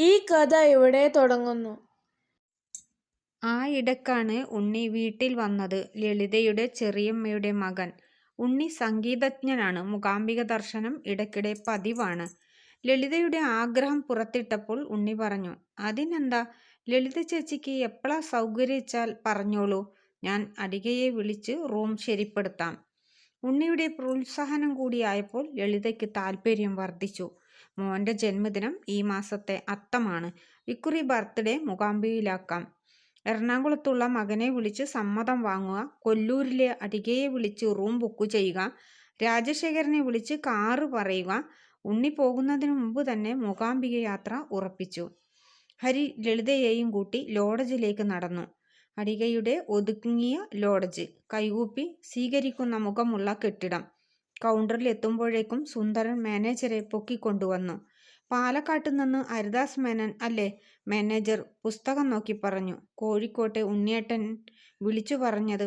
ഈ കഥ ഇവിടെ തുടങ്ങുന്നു. ആ ഇടയ്ക്കാണ് ഉണ്ണി വീട്ടിൽ വന്നത്. ലളിതയുടെ ചെറിയമ്മയുടെ മകൻ. ഉണ്ണി സംഗീതജ്ഞനാണ്. മൂകാംബിക ദർശനം ഇടയ്ക്കിടെ പതിവാണ്. ലളിതയുടെ ആഗ്രഹം പുറത്തിട്ടപ്പോൾ ഉണ്ണി പറഞ്ഞു, അതിനെന്താ, ലളിത ചേച്ചിക്ക് എപ്പോഴാ സൗകര്യച്ചാൽ പറഞ്ഞോളൂ, ഞാൻ അടികയെ വിളിച്ച് റൂം ശരിപ്പെടുത്താം. ഉണ്ണിയുടെ പ്രോത്സാഹനം കൂടിയായപ്പോൾ ലളിതയ്ക്ക് താല്പര്യം വർദ്ധിച്ചു. മോൻ്റെ ജന്മദിനം ഈ മാസത്തെ അത്തമാണ്. ഇക്കുറി ബർത്ത്ഡേ മൂകാംബികയിലാക്കാം. എറണാകുളത്തുള്ള മകനെ വിളിച്ച് സമ്മതം വാങ്ങുക, കൊല്ലൂരിലെ അടികയെ വിളിച്ച് റൂം ബുക്ക് ചെയ്യുക, രാജശേഖരനെ വിളിച്ച് കാറ് പറയുക. ഉണ്ണി പോകുന്നതിന് മുമ്പ് തന്നെ മൂകാംബിക യാത്ര ഉറപ്പിച്ചു. ഹരി ലളിതയെയും കൂട്ടി ലോഡ്ജിലേക്ക് നടന്നു. അടികയുടെ ഒതുങ്ങിയ ലോഡ്ജ്, കൈകൂപ്പി സ്വീകരിക്കുന്ന മുഖമുള്ള കെട്ടിടം. കൗണ്ടറിൽ എത്തുമ്പോഴേക്കും സുന്ദരൻ മാനേജരെ പൊക്കിക്കൊണ്ടുവന്നു. പാലക്കാട്ട് നിന്ന് ഹരിദാസ് മേനൻ അല്ലേ? മാനേജർ പുസ്തകം നോക്കി പറഞ്ഞു. കോഴിക്കോട്ടെ ഉണ്ണിയേട്ടൻ വിളിച്ചു പറഞ്ഞത്